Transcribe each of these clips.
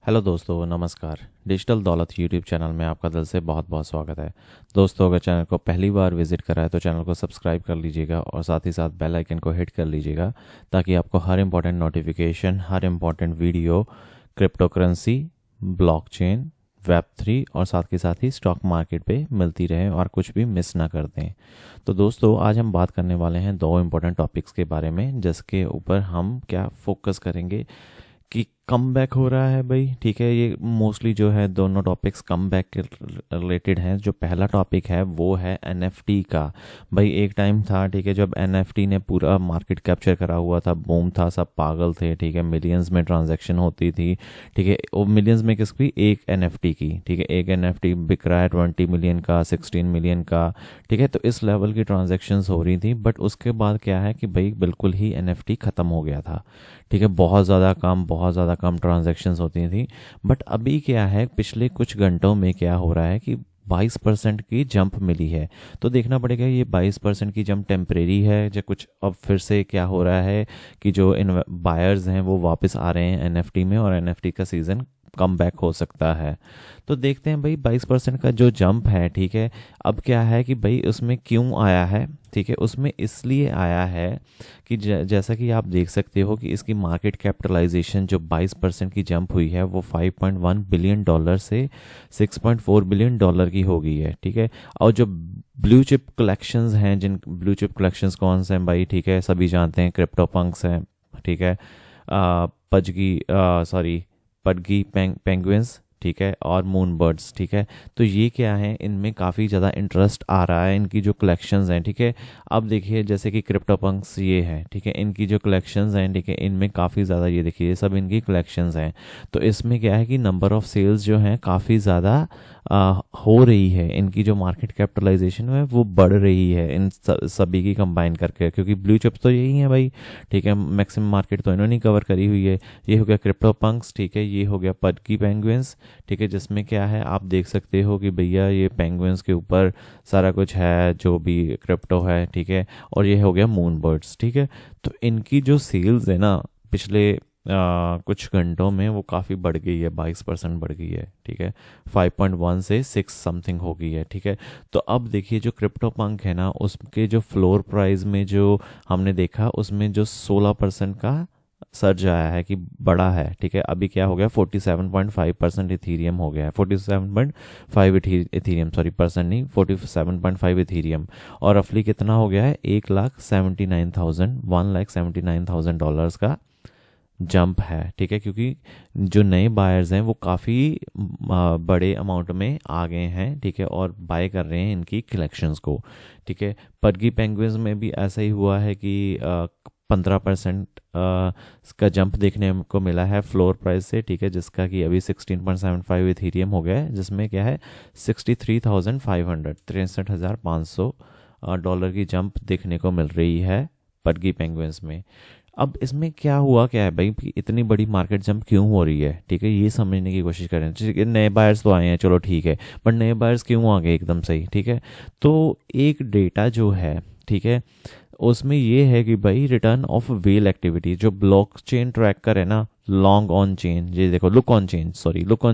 Hello दोस्तों, नमस्कार। Digital दौलत यूट्यूब चैनल में आपका दिल से बहुत बहुत स्वागत है। दोस्तों, अगर चैनल को पहली बार विजिट करा है तो चैनल को सब्सक्राइब कर लीजिएगा और साथ ही साथ बेल आइकन को हिट कर लीजिएगा ताकि आपको हर इंपॉर्टेंट नोटिफिकेशन, हर important video, crypto currency, blockchain, web 3 और साथ के साथ ही स्टॉक मार्केट पे मिलती रहे और कुछ भी मिस ना कर दें। तो दोस्तों, आज हम बात करने वाले हैं दो इम्पोर्टेंट टॉपिक्स के बारे में, जिसके ऊपर हम क्या फोकस करेंगे कि कम बैक हो रहा है भाई। ठीक है, ये मोस्टली जो है दोनों टॉपिक्स कम बैक के रिलेटेड हैं। जो पहला टॉपिक है वो है एनएफटी का। भाई एक टाइम था, ठीक है, जब एनएफटी ने पूरा मार्केट कैप्चर करा हुआ था, बूम था, सब पागल थे। ठीक है, मिलियंस में ट्रांजैक्शन होती थी। ठीक है, वो मिलियंस में किसकी? एक एनएफटी की। ठीक है, एक एनएफटी बिक रहा है 20 मिलियन का, 16 मिलियन का। ठीक है, तो इस लेवल की ट्रांजैक्शंस हो रही थी। बट उसके बाद क्या है कि भाई बिल्कुल ही एनएफटी ख़त्म हो गया था। ठीक है, बहुत ज़्यादा कम ट्रांजैक्शंस होती थी। बट अभी क्या है, पिछले कुछ घंटों में क्या हो रहा है कि 22% की जंप मिली है। तो देखना पड़ेगा ये 22% की जंप टेम्परेरी है या कुछ अब फिर से क्या हो रहा है कि जो इन बायर्स हैं वो वापस आ रहे हैं एनएफटी में और एनएफटी का सीज़न कम बैक हो सकता है। तो देखते हैं भाई 22% का जो जंप है। ठीक है, अब क्या है कि भाई उसमें क्यों आया है? ठीक है, उसमें इसलिए आया है कि जैसा कि आप देख सकते हो कि इसकी मार्केट कैपिटलाइजेशन जो 22% की जंप हुई है वो $5.1 बिलियन से $6.4 बिलियन की हो गई है। ठीक है, और जो ब्लू चिप कलेक्शंस हैं, जिन ब्लू चिप कलेक्शंस कौन से हैं भाई? ठीक है, सभी जानते हैं, क्रिप्टो पंक्स हैं। ठीक है, पजगी सॉरी पडगी पेंगुइन्स। ठीक है, और मून बर्ड्स। ठीक है, तो ये क्या है, इनमें काफ़ी ज़्यादा इंटरेस्ट आ रहा है, इनकी जो कलेक्शंस हैं। ठीक है, अब देखिए जैसे कि क्रिप्टो पंक्स ये है। ठीक है, इनकी जो कलेक्शंस हैं, ठीक है, इनमें काफ़ी ज़्यादा, ये देखिए ये सब इनकी कलेक्शंस हैं। तो इसमें क्या है कि नंबर ऑफ़ सेल्स जो हैं काफ़ी ज़्यादा हो रही है। इनकी जो मार्केट कैपिटलाइजेशन है वो बढ़ रही है इन सभी की कंबाइन करके, क्योंकि ब्लू चिप्स तो यही है भाई। ठीक है, मैक्सिमम मार्केट तो इन्होंने कवर करी हुई है। ये हो गया क्रिप्टो पंक्स। ठीक है, ये हो गया पडगी पेंगुइन्स। ठीक है, जिसमें क्या है आप देख सकते हो कि भैया ये पेंगुइन्स के ऊपर सारा कुछ है जो भी क्रिप्टो है। ठीक है, और ये हो गया मून बर्ड्स। ठीक है, तो इनकी जो सेल्स है ना पिछले कुछ घंटों में वो काफ़ी बढ़ गई है, 22% बढ़ गई है। ठीक है, 5.1 से 6 समथिंग हो गई है। ठीक है, तो अब देखिए जो क्रिप्टो पंक है ना, उसके जो फ्लोर प्राइस में जो हमने देखा उसमें जो 16% का सर्ज आया है कि बड़ा है। ठीक है, अभी क्या हो गया, 47.5% इथीरियम हो गया है। 47.5 इथीरियम, सॉरी परसेंट नहीं, 47.5 इथीरियम। और रफली कितना हो गया है, $1,79,000 का जंप है। ठीक है, क्योंकि जो नए बायर्स हैं वो काफ़ी बड़े अमाउंट में आ गए हैं। ठीक है, और बाय कर रहे हैं इनकी कलेक्शंस को। ठीक है, पडगी पेंगुइन्स में भी ऐसा ही हुआ है कि 15% का जंप देखने को मिला है फ्लोर प्राइस से। ठीक है, जिसका कि अभी 16.75 इथीरियम हो गया है, जिसमें क्या है 63,500 $63,500 की जंप देखने को मिल रही है पडगी पेंगुइन्स में। अब इसमें क्या हुआ क्या है भाई कि इतनी बड़ी मार्केट जंप क्यों हो रही है? ठीक है, ये समझने की कोशिश करें। ठीक है, नए बायर्स तो आए हैं, चलो ठीक है, बट नए बायर्स क्यों आ गए एकदम सही? ठीक है, तो एक डेटा जो है, ठीक है, उसमें ये है कि भाई रिटर्न ऑफ वेल एक्टिविटी, जो ब्लॉकचेन ट्रैकर है ना, लॉन्ग ऑन चेन, ये देखो look on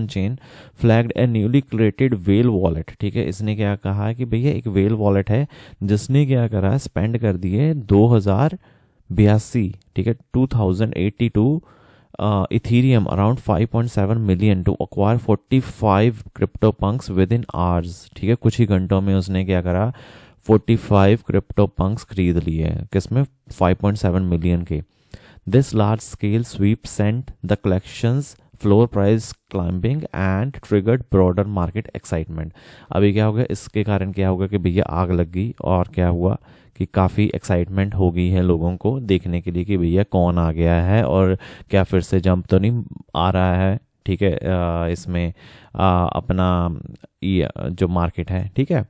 chain flagged A newly created well wallet. ठीक है, इसने क्या कहा है कि भैया एक वेल वॉलेट है जिसने क्या करा, स्पेंड कर दिए 2082। ठीक है, 2082 ethereum around 5.7 million to acquire 45 crypto punks within hours. ठीक है, कुछ ही घंटों में उसने क्या करा, 45 क्रिप्टो पंक्स खरीद लिए। किसमें? 5.7 मिलियन के। This large scale sweep sent the collections floor price climbing and triggered broader market excitement. अभी क्या होगा, इसके कारण क्या होगा कि भैया आग लग गई और क्या हुआ कि काफ़ी एक्साइटमेंट हो गई है लोगों को देखने के लिए कि भैया कौन आ गया है और क्या फिर से जंप तो नहीं आ रहा है। ठीक है, इसमें अपना ये जो मार्केट है। ठीक है,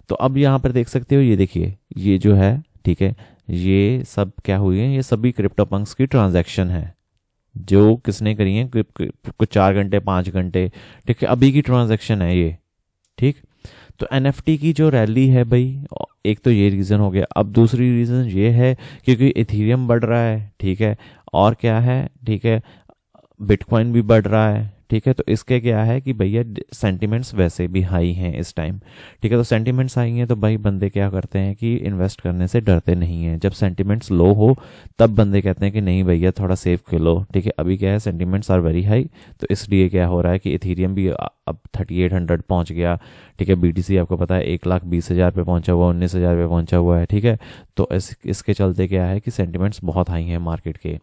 तो अब यहाँ पर देख सकते हो, ये देखिए ये जो है, ठीक है, ये सब क्या हुई है, ये सभी क्रिप्टो पंक्स की ट्रांजैक्शन है जो किसने करी है, कुछ 4 घंटे 5 घंटे। ठीक है, अभी की ट्रांजैक्शन है ये। ठीक, तो एनएफटी की जो रैली है भाई, एक तो ये रीज़न हो गया। अब दूसरी रीज़न ये है क्योंकि इथीरियम बढ़ रहा है। ठीक है, और क्या है, ठीक है, बिटकॉइन भी बढ़ रहा है। ठीक है। तो इसके क्या है कि भैया सेंटिमेंट्स वैसे भी हाई हैं इस टाइम, ठीक है। तो सेंटिमेंट्स हाई हैं तो भाई बंदे क्या करते हैं कि इन्वेस्ट करने से डरते नहीं हैं। जब सेंटिमेंट्स लो हो तब बंदे कहते हैं कि नहीं भैया थोड़ा सेफ खेलो, ठीक है। अभी क्या है, सेंटिमेंट्स आर वेरी हाई, तो इसलिए क्या हो रहा है कि इथेरियम भी अब 3800 पहुंच गया, ठीक है। BTC आपको पता है 1,20,000 पे पहुंचा हुआ, 19,000 पे पहुंचा हुआ है, ठीक है। तो इसके चलते क्या है कि सेंटिमेंट्स बहुत हाई हैं मार्केट के।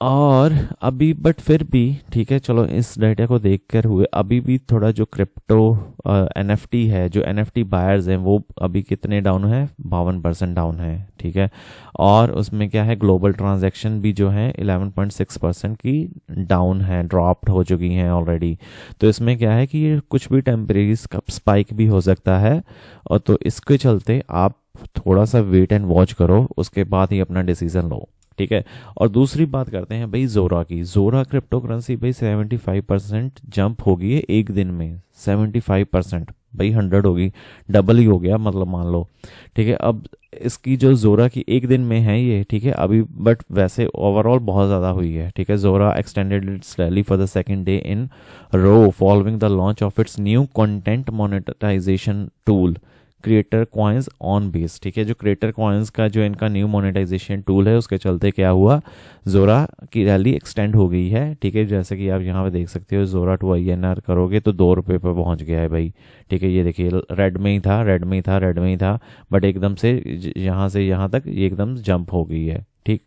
और अभी बट फिर भी ठीक है, चलो इस डाटा को देखकर हुए अभी भी थोड़ा जो क्रिप्टो NFT है, जो NFT बायर्स हैं वो अभी कितने डाउन है, 52% डाउन है, ठीक है। और उसमें क्या है, ग्लोबल ट्रांजैक्शन भी जो है 11.6% की डाउन है, ड्रॉप्ड हो चुकी हैं ऑलरेडी। तो इसमें क्या है कि ये कुछ भी टेम्परेरी स्पाइक भी हो सकता है, और तो इसके चलते आप थोड़ा सा वेट एंड वॉच करो, उसके बाद ही अपना डिसीजन लो, ठीक है। और दूसरी बात करते हैं भाई जोरा की। जोरा क्रिप्टो करेंसी भाई 75% जंप होगी है एक दिन में, 75% भाई 100 होगी, डबल ही हो गया मतलब मान लो, ठीक है। अब इसकी जो जोरा की एक दिन में है ये, ठीक है अभी, बट वैसे ओवरऑल बहुत ज़्यादा हुई है, ठीक है। Zora extended its rally for the second day in row following the launch of its new content monetisation tool creator coins on Base, ठीक है। जो क्रिएटर कॉइन्स का जो इनका न्यू मोनेटाइजेशन टूल है उसके चलते क्या हुआ, जोरा की रैली एक्सटेंड हो गई है, ठीक है। जैसे कि आप यहाँ पे देख सकते हो, जोरा टू INR करोगे तो 2 रुपये पर पहुँच गया है भाई, ठीक है। ये देखिए रेड में ही था, रेड में ही था, रेड में ही था, बट एकदम से यहाँ से यहाँ तक ये एकदम जंप हो गई है, ठीक।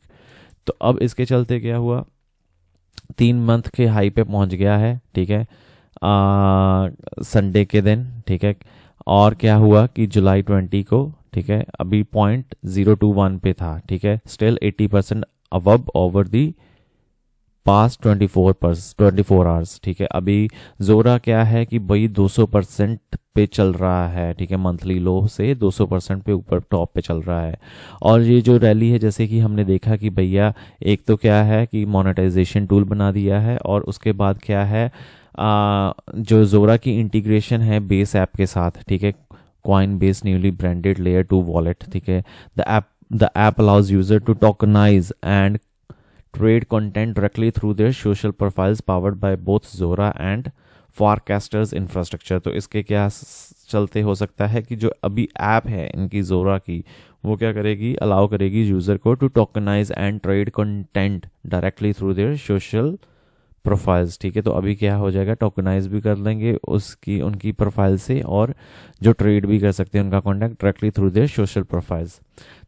तो अब इसके चलते क्या हुआ, 3 मंथ के हाई पे पहुँच गया है, ठीक है, संडे के दिन, ठीक है। और क्या हुआ कि जुलाई 20 को, ठीक है, अभी 0.021 पे था, ठीक है। Still 80% above over the past 24 hours, ठीक है। अभी जोरा क्या है कि भाई 200% पे चल रहा है, ठीक है। मंथली लो से 200% पे ऊपर टॉप पे चल रहा है। और ये जो रैली है, जैसे कि हमने देखा कि भैया एक तो क्या है कि मोनेटाइजेशन टूल बना दिया है, और उसके बाद क्या है जो जोरा की इंटीग्रेशन है बेस ऐप के साथ, ठीक है, Coinbase newly branded layer 2 wallet, ठीक है। The app allows user to tokenise and trade content directly through their social profiles powered by both Zora and Farcaster's infrastructure. तो इसके क्या चलते हो सकता है कि जो अभी ऐप है इनकी जोरा की, वो क्या करेगी, अलाउ करेगी यूजर को to tokenise and trade content directly through their social profiles, ठीक है। तो अभी क्या हो जाएगा, टोकनाइज भी कर लेंगे उसकी उनकी प्रोफाइल से, और जो ट्रेड भी कर सकते हैं उनका contact directly through their social profiles.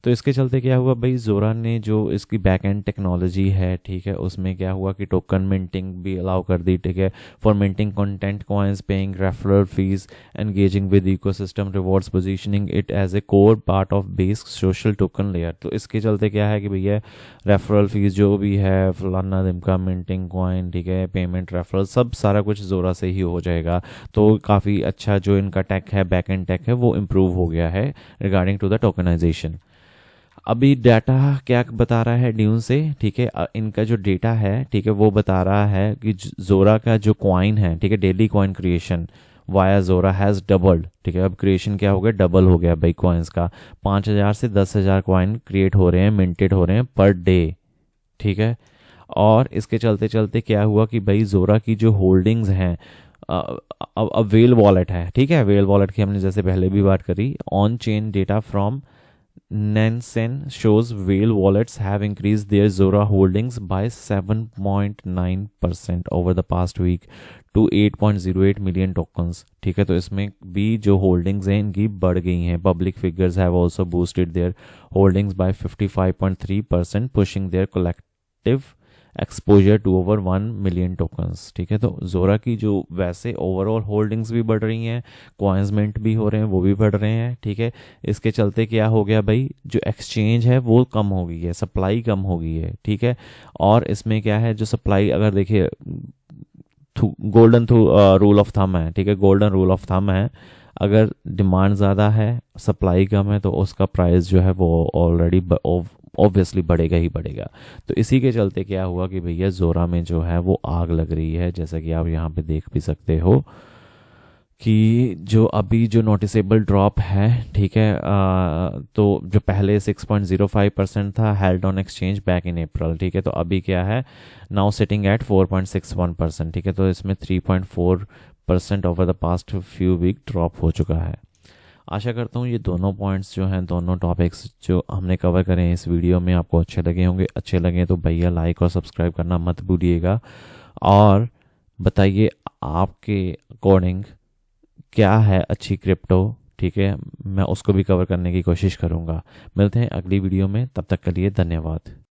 तो इसके चलते क्या हुआ भाई, जोरा ने जो इसकी बैक एंड टेक्नोलॉजी है, ठीक है, उसमें क्या हुआ कि टोकन मिंटिंग भी अलाउ कर दी, ठीक है, for minting content coins, paying referral fees, engaging with ecosystem rewards, positioning it as a core part of Base social token layer. तो इसके चलते क्या है कि भैया रेफरल फीस जो भी है, फलाना दिमका, मिंटिंग कॉइन, ठीक है, पेमेंट रेफरल, सब सारा कुछ जोरा से ही हो जाएगा। तो काफ़ी अच्छा जो इनका टेक है, बैक एंड टेक है, वो इम्प्रूव हो गया है रिगार्डिंग टू द टोकनाइजेशन। अभी डाटा क्या बता रहा है ड्यून से, ठीक है, इनका जो डेटा है, ठीक है, वो बता रहा है कि जोरा का जो कॉइन है, ठीक है, डेली कॉइन क्रिएशन वाया जोरा हैज़ डबल्ड, ठीक है। अब क्रिएशन क्या हो गया, डबल हो गया भाई कॉइन्स का, 5,000 से 10,000 कॉइन क्रिएट हो रहे हैं, मिंटेड हो रहे हैं पर डे, ठीक है। और इसके चलते चलते क्या हुआ कि भाई जोरा की जो होल्डिंग्स हैं, अब वेल वॉलेट है, ठीक है, वेल वॉलेट की हमने जैसे पहले भी बात करी, on chain data from Nansen shows whale wallets have increased their Zora holdings by 7.9% over the past week to 8.08 million tokens, ठीक है। तो इसमें भी जो होल्डिंग्स हैं इनकी बढ़ गई हैं। Public figures have also boosted their holdings by 55.3%, pushing their collective exposure to over 1 million tokens, ठीक है। तो जोरा की जो वैसे ओवरऑल होल्डिंग्स भी बढ़ रही हैं, कॉइन्स मिंट भी हो रहे हैं, वो भी बढ़ रहे हैं, ठीक है। इसके चलते क्या हो गया भाई, जो एक्सचेंज है वो कम हो गई है, सप्लाई कम हो गई है, ठीक है। और इसमें क्या है, जो सप्लाई अगर देखिए गोल्डन रूल ऑफ थंब है, ठीक है, गोल्डन रूल ऑफ थंब है, अगर डिमांड ज़्यादा है, सप्लाई कम है, तो उसका प्राइस जो है वो ऑलरेडी ऑब्वियसली बढ़ेगा ही बढ़ेगा। तो इसी के चलते क्या हुआ कि भैया जोरा में जो है वो आग लग रही है, जैसा कि आप यहाँ पे देख भी सकते हो। कि जो अभी जो नोटिसेबल ड्रॉप है, ठीक है, तो जो पहले 6.05% था held on exchange back in April, ठीक है, तो अभी क्या है, नाउ सिटिंग एट 4.61%, ठीक है, तो इसमें 3.4% over the past few week drop हो चुका है। आशा करता हूँ ये दोनों पॉइंट्स जो हैं, दोनों टॉपिक्स जो हमने कवर करे हैं इस वीडियो में, आपको अच्छे लगे होंगे। अच्छे लगे तो भैया लाइक और सब्सक्राइब करना मत भूलिएगा, और बताइए आपके अकॉर्डिंग क्या है अच्छी क्रिप्टो, ठीक है, मैं उसको भी कवर करने की कोशिश करूँगा। मिलते हैं अगली वीडियो में, तब तक के लिए धन्यवाद।